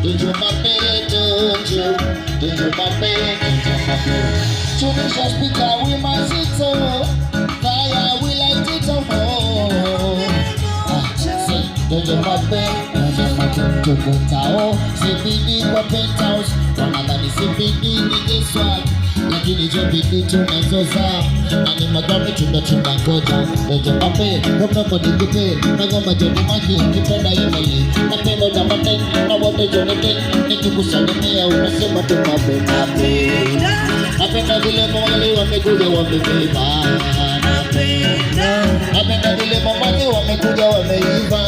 Dojo mape, dojo mape. Tunisia speaker we must it so. Fire we light it up. Dojo mape, dojo tao. CBD kwa penthouse. Wanadhani CBD ni kiswag. Lakini jobidi tumezoza. Nani magami chunga ngoja. Dojo mape, kwa nikupe. Nagoma jodi maki, kipenda imeli. Napendo na maten, na wote jonete. Nikikusalimia unasema tu mape. Napenda vile mwali wamekuja wamebeba. Napenda vile mwali wamekuja wameiva.